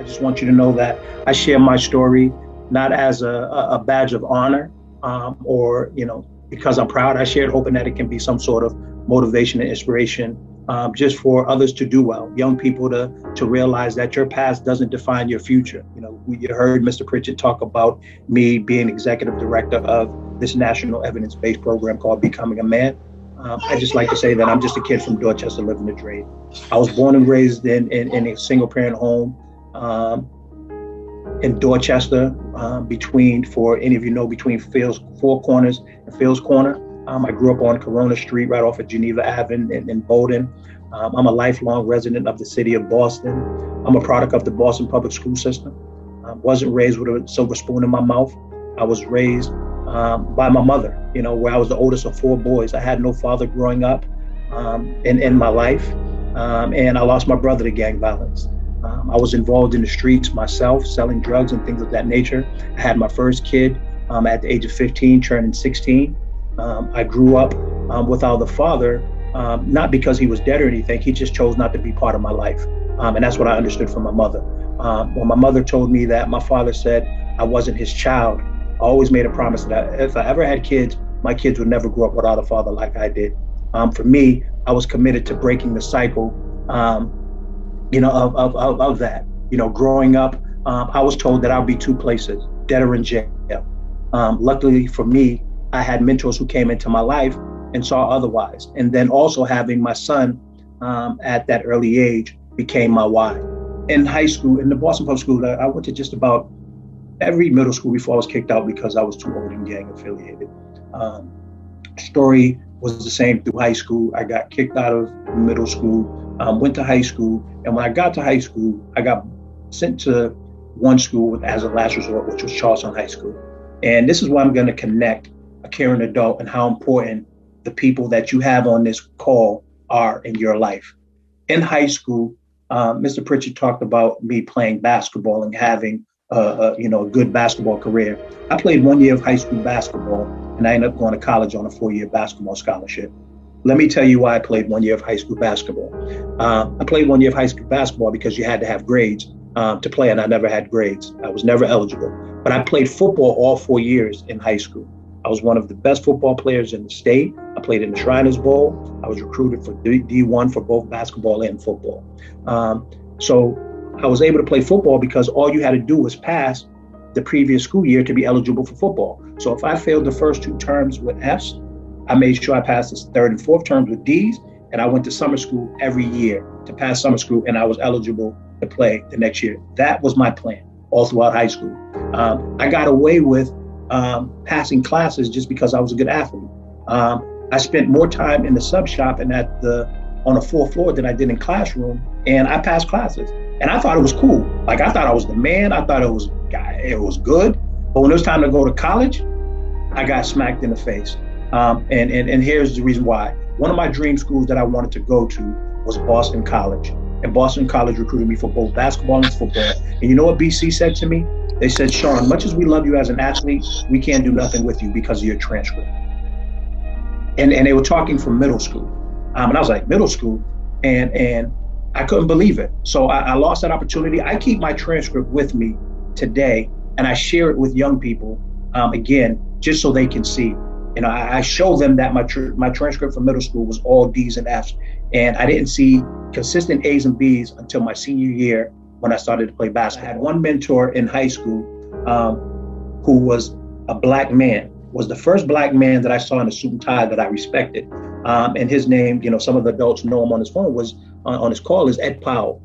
just want you to know that I share my story not as a badge of honor, or, because I'm proud. I share it hoping that it can be some sort of motivation and inspiration, just for others to do well, young people to realize that your past doesn't define your future. You heard Mr. Pritchett talk about me being executive director of this national evidence-based program called Becoming a Man. I just like to say that I'm just a kid from Dorchester living the dream. I was born and raised in a single parent home in Dorchester, for any of you know, between Four Corners and Fields Corner. I grew up on Corona Street, right off of Geneva Ave in Bowdoin. I'm a lifelong resident of the city of Boston. I'm a product of the Boston public school system. I wasn't raised with a silver spoon in my mouth. I was raised by my mother, where I was the oldest of four boys. I had no father growing up in my life, and I lost my brother to gang violence. I was involved in the streets myself, selling drugs and things of that nature. I had my first kid at the age of 15, turning 16. I grew up without a father, not because he was dead or anything. He just chose not to be part of my life. And that's what I understood from my mother. When my mother told me that my father said I wasn't his child, I always made a promise that if I ever had kids, my kids would never grow up without a father like I did. For me, I was committed to breaking the cycle, of that. Growing up, I was told that I'll be two places, dead or in jail. Luckily for me, I had mentors who came into my life and saw otherwise. And then also having my son at that early age became my why. In high school, in the Boston Public School, I went to just about every middle school before I was kicked out because I was too old and gang affiliated. Story was the same through high school. I got kicked out of middle school, went to high school. And when I got to high school, I got sent to one school as a last resort, which was Charleston High School. And this is why I'm going to connect a caring adult and how important the people that you have on this call are in your life. In high school, Mr. Pritchett talked about me playing basketball and having a good basketball career. I played 1 year of high school basketball and I ended up going to college on a 4-year basketball scholarship. Let me tell you why I played 1 year of high school basketball. I played 1 year of high school basketball because you had to have grades to play, and I never had grades. I was never eligible. But I played football all 4 years in high school. I was one of the best football players in the state. I played in the Shriners Bowl. I was recruited for D1 for both basketball and football. So I was able to play football because all you had to do was pass the previous school year to be eligible for football. So if I failed the first 2 terms with Fs, I made sure I passed the 3rd and 4th terms with Ds, and I went to summer school every year to pass summer school, and I was eligible to play the next year. That was my plan all throughout high school. I got away with passing classes just because I was a good athlete. I spent more time in the sub shop and on the 4th floor than I did in classroom, and I passed classes. And I thought it was cool. Like, I thought I was the man. I thought it was good. But when it was time to go to college, I got smacked in the face. And here's the reason why. One of my dream schools that I wanted to go to was Boston College. And Boston College recruited me for both basketball and football. And you know what BC said to me? They said, Sean, much as we love you as an athlete, we can't do nothing with you because of your transcript. And they were talking from middle school. And I was like, middle school? And I couldn't believe it. So I lost that opportunity. I keep my transcript with me today, and I share it with young people, again, just so they can see. I show them that my transcript from middle school was all Ds and Fs, and I didn't see consistent A's and B's until my senior year when I started to play basketball. I had one mentor in high school who was a black man, was the first black man that I saw in a suit and tie that I respected. And his name, some of the adults know him on his phone, on his call is Ed Powell.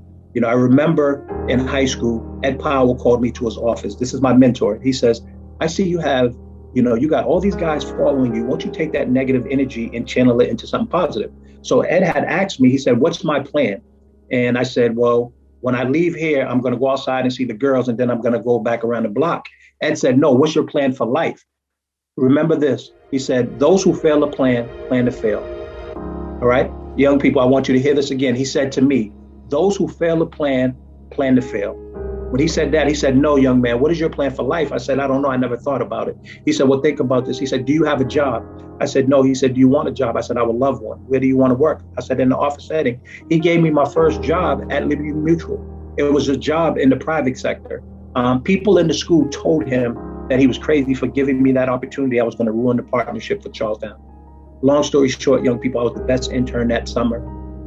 I remember in high school, Ed Powell called me to his office. This is my mentor. He says, I see you have, you got all these guys following you. Won't you take that negative energy and channel it into something positive? So Ed had asked me, he said, what's my plan? And I said, well, when I leave here, I'm going to go outside and see the girls, and then I'm going to go back around the block. Ed said, no, what's your plan for life? Remember this. He said, those who fail to plan to fail. All right? Young people, I want you to hear this again. He said to me, those who fail to plan to fail. When he said that, he said, no, young man, what is your plan for life? I said, I don't know. I never thought about it. He said, well, think about this. He said, do you have a job? I said, no. He said, do you want a job? I said, I would love one. Where do you want to work? I said, in the office setting. He gave me my first job at Liberty Mutual. It was a job in the private sector. People in the school told him that he was crazy for giving me that opportunity. I was going to ruin the partnership for Charlestown. Long story short, young people, I was the best intern that summer.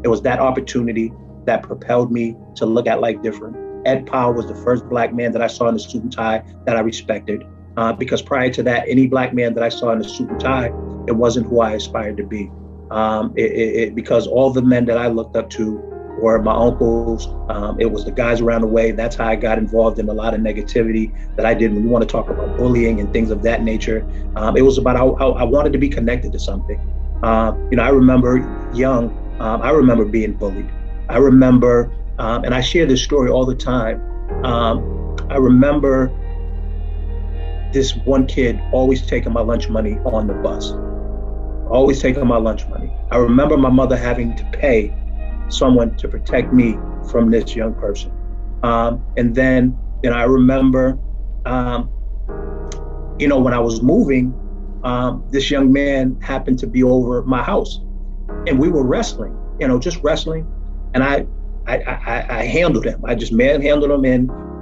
It was that opportunity that propelled me to look at life different. Ed Powell was the first Black man that I saw in the suit and tie that I respected. Because prior to that, any Black man that I saw in the suit and tie, it wasn't who I aspired to be. Because all the men that I looked up to were my uncles. It was the guys around the way. That's how I got involved in a lot of negativity that I did. When you want to talk about bullying and things of that nature, it was about how I wanted to be connected to something. I remember young, I remember being bullied. I remember, and I share this story all the time. I remember this one kid always taking my lunch money on the bus, always taking my lunch money. I remember my mother having to pay someone to protect me from this young person. And then, I remember, when I was moving, this young man happened to be over my house, and we were wrestling, just wrestling. And I handled him. I just manhandled him,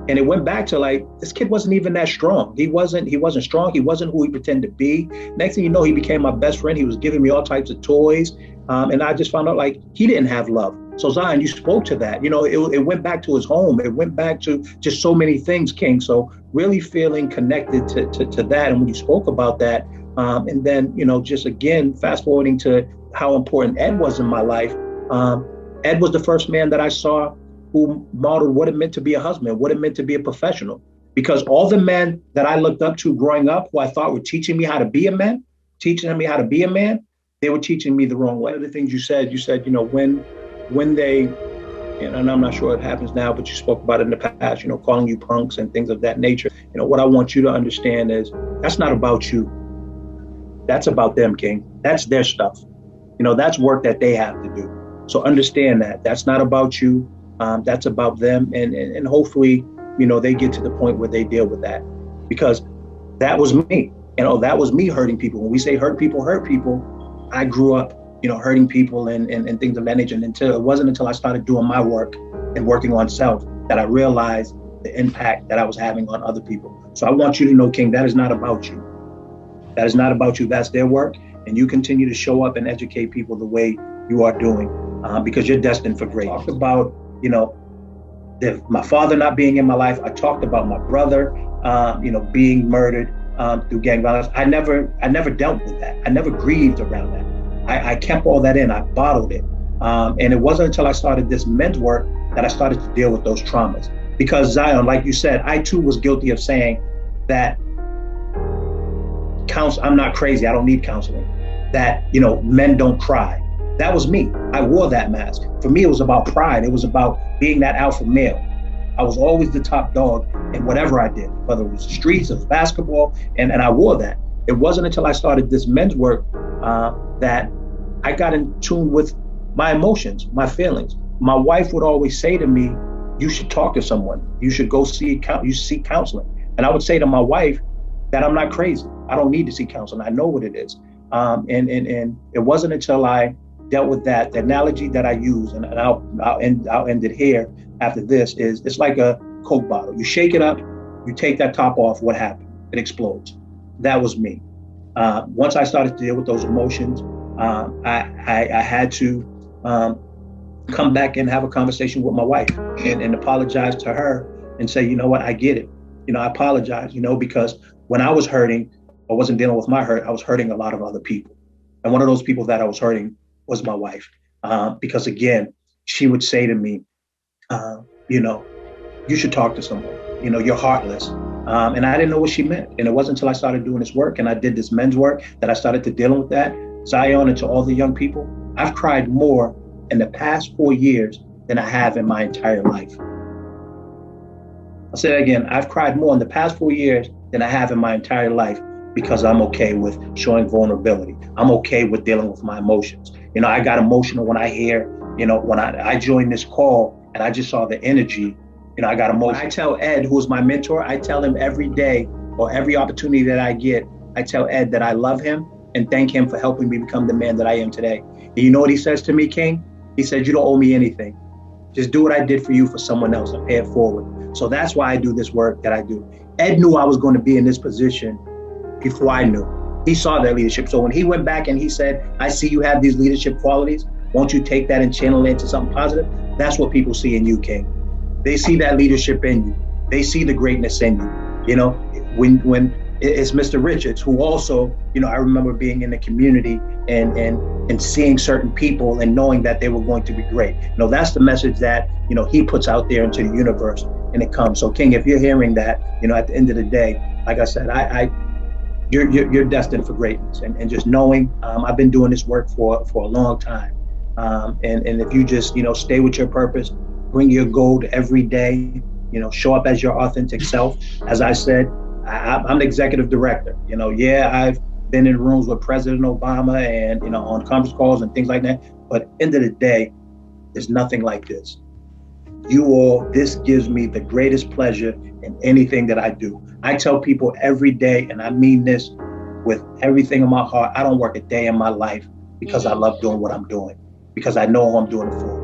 and it went back to like, this kid wasn't even that strong. He wasn't strong. He wasn't who he pretended to be. Next thing you know, he became my best friend. He was giving me all types of toys. And I just found out like he didn't have love. So Zion, you spoke to that. It went back to his home. It went back to just so many things, King. So really feeling connected to that. And when you spoke about that, and then, just again, fast forwarding to how important Ed was in my life. Ed was the first man that I saw who modeled what it meant to be a husband, what it meant to be a professional. Because all the men that I looked up to growing up, who I thought were teaching me how to be a man, they were teaching me the wrong way. One of the things you said, when they, and I'm not sure it happens now, but you spoke about it in the past, calling you punks and things of that nature. What I want you to understand is that's not about you. That's about them, King. That's their stuff. That's work that they have to do. So understand that that's not about you. That's about them. And hopefully, they get to the point where they deal with that, because that was me. That was me hurting people. When we say hurt people, I grew up, hurting people and things of that nature. And it wasn't until I started doing my work and working on self that I realized the impact that I was having on other people. So I want you to know, King, that is not about you. That is not about you. That's their work. And you continue to show up and educate people the way you are doing, because you're destined for great. I talked about, my father not being in my life. I talked about my brother, being murdered through gang violence. I never dealt with that. I never grieved around that. I kept all that in. I bottled it. And it wasn't until I started this men's work that I started to deal with those traumas. Because Zion, like you said, I too was guilty of saying that I'm not crazy. I don't need counseling. That, men don't cry. That was me. I wore that mask. For me, it was about pride. It was about being that alpha male. I was always the top dog in whatever I did, whether it was the streets, it was basketball, and I wore that. It wasn't until I started this men's work that I got in tune with my emotions, my feelings. My wife would always say to me, you should talk to someone. You should go seek counseling. And I would say to my wife that I'm not crazy. I don't need to seek counseling. I know what it is. And it wasn't until I dealt with that. The analogy that I use, and I'll end it here after this, is it's like a Coke bottle. You shake it up, you take that top off, what happened? It explodes. That was me. Once I started to deal with those emotions, I had to come back and have a conversation with my wife and apologize to her and say, you know what, I get it. I apologize, because when I was hurting, I wasn't dealing with my hurt, I was hurting a lot of other people. And one of those people that I was hurting was my wife. Because again, she would say to me, you should talk to someone, you're heartless. And I didn't know what she meant. And it wasn't until I started doing this work and I did this men's work that I started to deal with that. Zion, and to all the young people, I've cried more in the past 4 years than I have in my entire life. I'll say that again. I've cried more in the past 4 years than I have in my entire life, because I'm okay with showing vulnerability. I'm okay with dealing with my emotions. I got emotional when I hear, when I joined this call and I just saw the energy, I got emotional. I tell Ed, who's my mentor, I tell him every day or every opportunity that I get, I tell Ed that I love him and thank him for helping me become the man that I am today. And you know what he says to me, King? He says, you don't owe me anything. Just do what I did for you for someone else and pay it forward. So that's why I do this work that I do. Ed knew I was going to be in this position before I knew. He saw that leadership. So when he went back and he said, I see you have these leadership qualities, won't you take that and channel it into something positive? That's what people see in you, King. They see that leadership in you. They see the greatness in you. You know, when it's Mr. Richards, who also, you know, I remember being in the community and seeing certain people and knowing that they were going to be great. You know, that's the message that, you know, he puts out there into the universe, and it comes. So King, if you're hearing that, you know, at the end of the day, like I said, you're destined for greatness. And just knowing, I've been doing this work for a long time. And if you just, you know, stay with your purpose, bring your gold every day, you know, show up as your authentic self. As I said, I'm the executive director. You know, yeah, I've been in rooms with President Obama and, you know, on conference calls and things like that. But end of the day, there's nothing like this. You all, this gives me the greatest pleasure in anything that I do. I tell people every day, and I mean this with everything in my heart, I don't work a day in my life because I love doing what I'm doing, because I know who I'm doing it for.